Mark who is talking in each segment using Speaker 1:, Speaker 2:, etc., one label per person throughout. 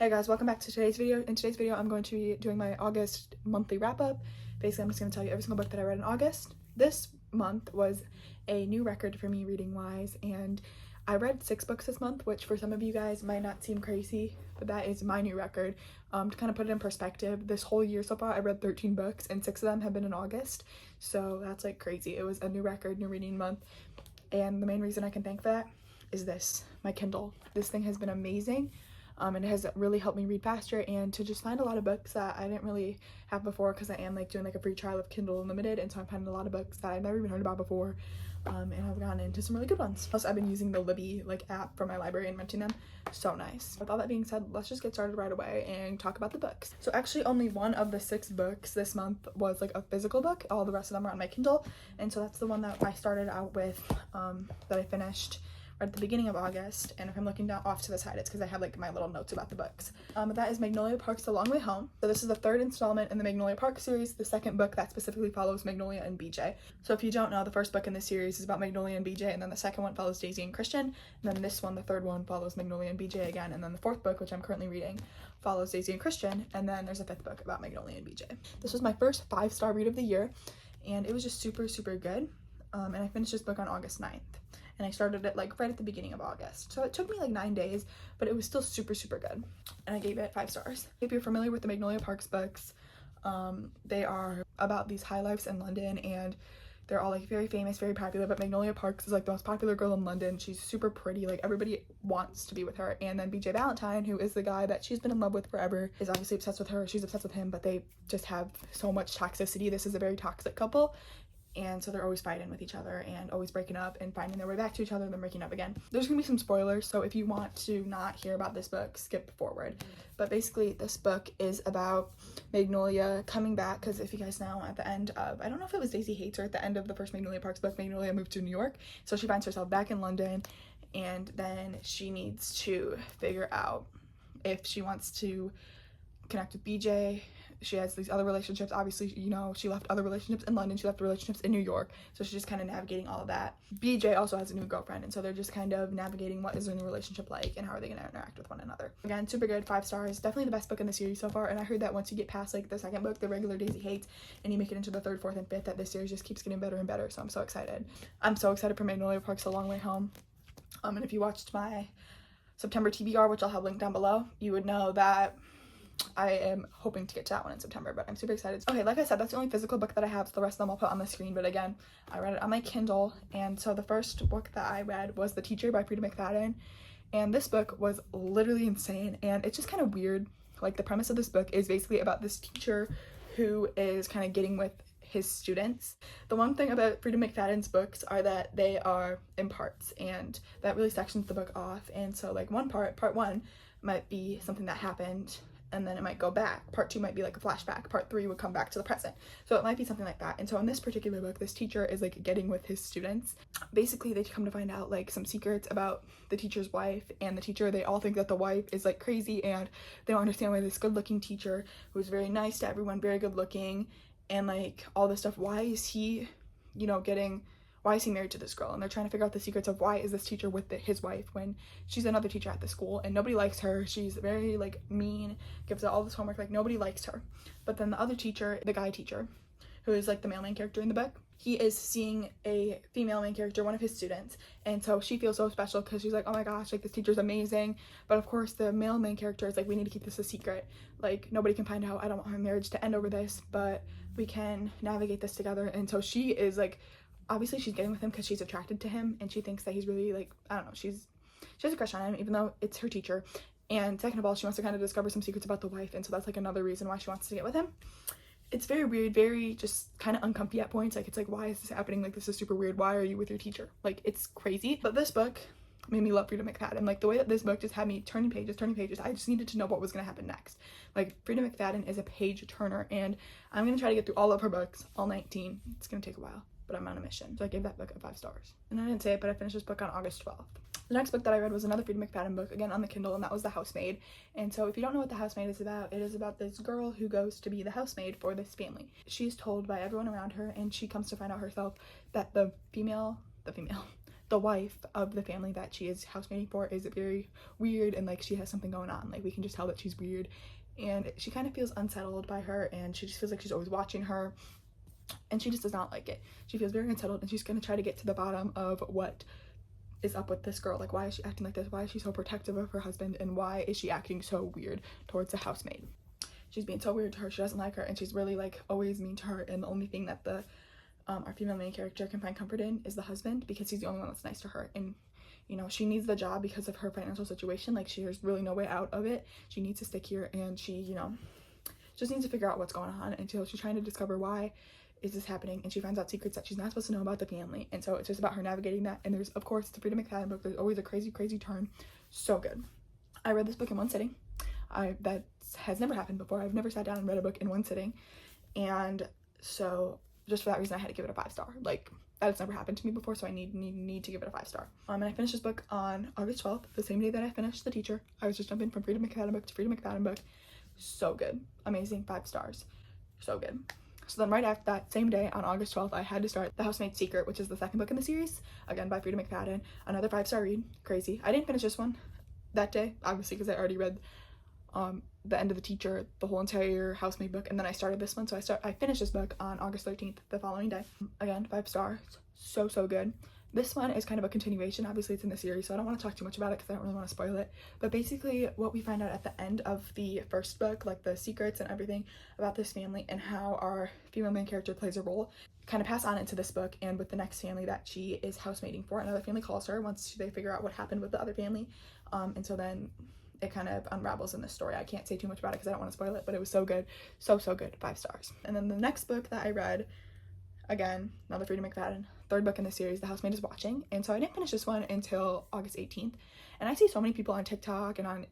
Speaker 1: Hey guys, welcome back to today's video. In today's video, I'm going to be doing my August monthly wrap-up. Basically, I'm just going to tell you every single book that I read in August. This month was a new record for me reading-wise, and I read 6 books this month, which for some of you guys might not seem crazy, but that is my new record. To kind of put it in perspective, this whole year so far, I read 13 books, and 6 of them have been in August, so that's like crazy. It was a new record, new reading month, and the main reason I can thank that is this, my Kindle. This thing has been amazing. And it has really helped me read faster and to just find a lot of books that I didn't really have before, because I am like doing like a free trial of Kindle Unlimited, and so I'm finding a lot of books that I've never even heard about before, and I've gotten into some really good ones. Plus, I've been using the Libby like app for my library and renting them. So nice. With all that being said, let's just get started right away and talk about the books. So actually only one of the 6 books this month was like a physical book. All the rest of them are on my Kindle, and so that's the one that I started out with, that I finished at the beginning of August. And if I'm looking down off to the side, it's because I have like my little notes about the books. That is Magnolia Park's The Long Way Home. So this is the 3rd installment in the Magnolia Park series, the 2nd book that specifically follows Magnolia and BJ. So if you don't know, the 1st book in this series is about Magnolia and BJ, and then the 2nd one follows Daisy and Christian, and then this one, the 3rd one, follows Magnolia and BJ again, and then the 4th book, which I'm currently reading, follows Daisy and Christian, and then there's a 5th book about Magnolia and BJ. This was my first 5-star read of the year, and it was just super good. And I finished this book on August 9th. And I started it like right at the beginning of August. So it took me like 9 days, but it was still super good. And I gave it 5 stars. If you're familiar with the Magnolia Parks books, they are about these high lives in London, and they're all like very famous, very popular, but Magnolia Parks is like the most popular girl in London. She's super pretty, like everybody wants to be with her. And then BJ Valentine, who is the guy that she's been in love with forever, is obviously obsessed with her. She's obsessed with him, but they just have so much toxicity. This is a very toxic couple. And so they're always fighting with each other and always breaking up and finding their way back to each other and then breaking up again. There's gonna be some spoilers, so if you want to not hear about this book, skip forward. But basically this book is about Magnolia coming back, because if you guys know, at the end of, I don't know if it was Daisy Hates or at the end of the first Magnolia Parks book, Magnolia moved to New York, so she finds herself back in London, and then she needs to figure out if she wants to connect with BJ. She has these other relationships. Obviously, you know, she left other relationships in London, she left relationships in New York, so she's just kind of navigating all of that. BJ also has a new girlfriend, and so they're just kind of navigating what is their new relationship like and how are they going to interact with one another. Again, super good, 5 stars, definitely the best book in the series so far. And I heard that once you get past like the 2nd book, the regular Daisy Hates, and you make it into the 3rd, 4th, and 5th, that this series just keeps getting better and better. So I'm so excited. I'm so excited for Magnolia Park's The Long Way Home. And if you watched my September TBR, which I'll have linked down below, you would know that I am hoping to get to that one in September, but I'm super excited. Okay, like I said, that's the only physical book that I have, so the rest of them I'll put on the screen. But again, I read it on my Kindle, and so the first book that I read was The Teacher by Frida McFadden, and this book was literally insane, and it's just kind of weird. Like, the premise of this book is basically about this teacher who is kind of getting with his students. The one thing about Frida McFadden's books are that they are in parts, and that really sections the book off. And so like part 1 might be something that happened, and then it might go back. Part 2 might be like a flashback. Part 3 would come back to the present. So it might be something like that. And so in this particular book, this teacher is like getting with his students. Basically, they come to find out like some secrets about the teacher's wife and the teacher. They all think that the wife is like crazy, and they don't understand why this good-looking teacher, who's very nice to everyone, very good-looking, and like all this stuff, why is he, you know, why is he married to this girl? And they're trying to figure out the secrets of why is this teacher with his wife when she's another teacher at the school, and nobody likes her. She's very like mean, gives out all this homework, like nobody likes her. But then the other teacher, the guy teacher, who is like the male main character in the book, he is seeing a female main character, one of his students, and so she feels so special because she's like, oh my gosh, like this teacher's amazing. But of course the male main character is like, we need to keep this a secret, like nobody can find out. I don't want my marriage to end over this, but we can navigate this together. And so she is like, obviously she's getting with him because she's attracted to him, and she thinks that he's really like, I don't know, she has a crush on him, even though it's her teacher. And second of all, she wants to kind of discover some secrets about the wife, and so that's like another reason why she wants to get with him. It's very weird, very just kind of uncomfy at points. Like, it's like, why is this happening? Like, this is super weird. Why are you with your teacher? Like, it's crazy. But this book made me love Frida McFadden. Like, the way that this book just had me turning pages. I just needed to know what was going to happen next. Like, Frida McFadden is a page turner, and I'm going to try to get through all of her books, all 19. It's going to take a while, but I'm on a mission. So I gave that book 5 stars. And I didn't say it, but I finished this book on August 12th. The next book that I read was another Frida McFadden book, again on the Kindle, and that was The Housemaid. And so if you don't know what The Housemaid is about, it is about this girl who goes to be the housemaid for this family. She's told by everyone around her, and she comes to find out herself, that the the wife of the family that she is housemaiding for is very weird, and like she has something going on. Like we can just tell that she's weird, and she kind of feels unsettled by her, and she just feels like she's always watching her, and she just does not like it. She feels very unsettled, and she's going to try to get to the bottom of what is up with this girl. Like, why is she acting like this? Why is she so protective of her husband, and why is she acting so weird towards the housemaid? She's being so weird to her. She doesn't like her, and she's really like always mean to her, and the only thing that the our female main character can find comfort in is the husband, because he's the only one that's nice to her. And you know, she needs the job because of her financial situation. Like, she has really no way out of it. She needs to stick here, and she, you know, just needs to figure out what's going on until she's trying to discover why is this happening, and she finds out secrets that she's not supposed to know about the family. And so it's just about her navigating that. And there's, of course, the Freedom McFadden book. There's always a crazy turn. So good. I read this book in one sitting. That has never happened before. I've never sat down and read a book in one sitting, and so just for that reason I had to give it a 5-star. Like, that has never happened to me before, so I need to give it a 5-star. And I finished this book on August 12th, the same day that I finished The Teacher. I was just jumping from Freedom McFadden book to Freedom McFadden book. So good. Amazing. 5 stars. So good. So then right after that same day on August 12th, I had to start The Housemaid Secret, which is the second book in the series, again by Freedom McFadden. Another 5-star read. Crazy. I didn't finish this one that day, obviously, because I already read the end of The Teacher, the whole entire Housemaid book, and then I started this one. So I finished this book on August 13th, the following day. Again, 5 stars. So good. This one is kind of a continuation. Obviously it's in the series, so I don't want to talk too much about it because I don't really want to spoil it. But basically what we find out at the end of the first book, like the secrets and everything about this family and how our female main character plays a role, kind of pass on into this book and with the next family that she is housemaiding for. Another family calls her once they figure out what happened with the other family, and so then it kind of unravels in this story. I can't say too much about it because I don't want to spoil it, but it was so good. So good. 5 stars. And then the next book that I read, again, another Freedom McFadden, third book in the series, The Housemaid Is Watching. And so I didn't finish this one until August 18th. And I see so many people on TikTok and on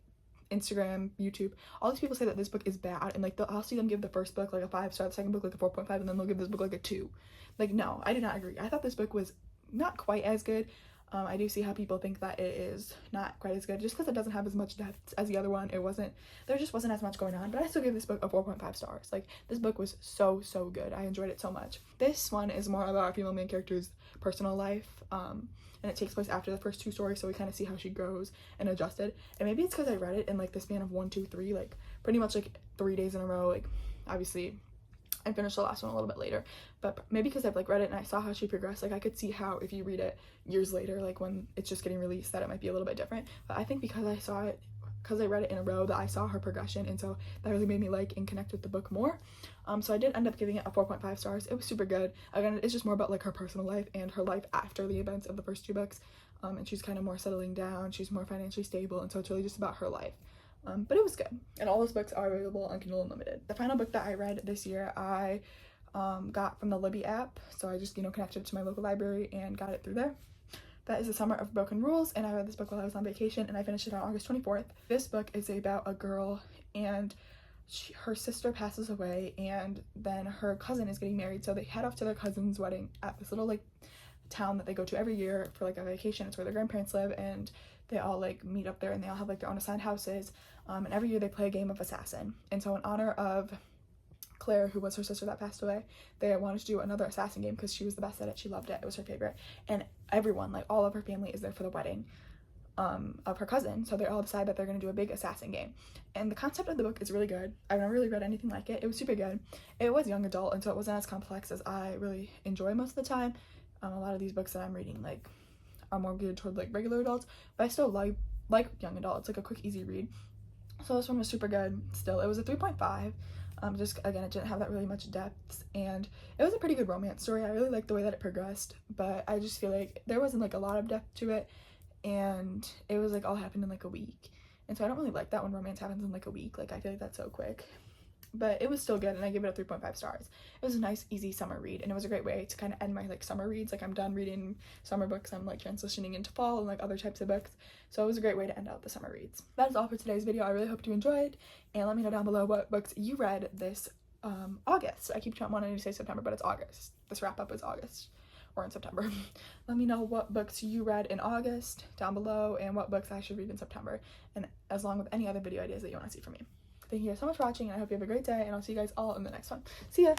Speaker 1: Instagram, YouTube, all these people say that this book is bad, and like I'll see them give the first book like a 5-star, the second book like a 4.5, and then they'll give this book like a 2. Like, no, I did not agree. I thought this book was not quite as good. I do see how people think that it is not quite as good just because it doesn't have as much depth as the other one. There just wasn't as much going on, but I still give this book a 4.5 stars. Like, this book was so good. I enjoyed it so much. This one is more about our female main character's personal life, and it takes place after the first 2 stories, so we kind of see how she grows and adjusted. And maybe it's because I read it in like the span of 1, 2, 3, like pretty much like 3 days in a row. Like, obviously I finished the last one a little bit later, but maybe because I've like read it and I saw how she progressed, like I could see how if you read it years later, like when it's just getting released, that it might be a little bit different. But I think because I read it in a row, that I saw her progression, and so that really made me like and connect with the book more. So I did end up giving it a 4.5 stars. It was super good. Again, it's just more about like her personal life and her life after the events of the first 2 books, and she's kind of more settling down, she's more financially stable, and so it's really just about her life. But it was good, and all those books are available on Kindle Unlimited. The final book that I read this year, I got from the Libby app, so I just connected it to my local library and got it through there. That is The Summer of Broken Rules, and I read this book while I was on vacation, and I finished it on August 24th. This book is about a girl, and her sister passes away, and then her cousin is getting married, so they head off to their cousin's wedding at this little like town that they go to every year for like a vacation. It's where their grandparents live, and they all like meet up there, and they all have like their own assigned houses, and every year they play a game of assassin. And so in honor of Claire, who was her sister that passed away, they wanted to do another assassin game because she was the best at it. She loved it. It was her favorite, and everyone, like all of her family, is there for the wedding of her cousin, so they all decide that they're going to do a big assassin game. And the concept of the book is really good. I've never really read anything like it. It was super good. It was young adult, and so it wasn't as complex as I really enjoy most of the time. A lot of these books that I'm reading like are more geared toward like regular adults, but I still like young adult. It's like a quick, easy read. So this one was super good. Still, it was a 3.5. Just again, it didn't have that really much depth, and it was a pretty good romance story. I really liked the way that it progressed, but I just feel like there wasn't like a lot of depth to it, and it was like all happened in like a week, and so I don't really like that when romance happens in like a week. Like, I feel like that's so quick. But it was still good, and I gave it a 3.5 stars. It was a nice, easy summer read, and it was a great way to kind of end my like summer reads. Like, I'm done reading summer books. I'm like transitioning into fall and like other types of books. So it was a great way to end out the summer reads. That is all for today's video. I really hope you enjoyed, and let me know down below what books you read this August. I keep wanting to say September, but it's August. This wrap up is August, or in September. Let me know what books you read in August down below, and what books I should read in September, and as long with any other video ideas that you want to see from me. Thank you guys so much for watching, and I hope you have a great day, and I'll see you guys all in the next one. See ya!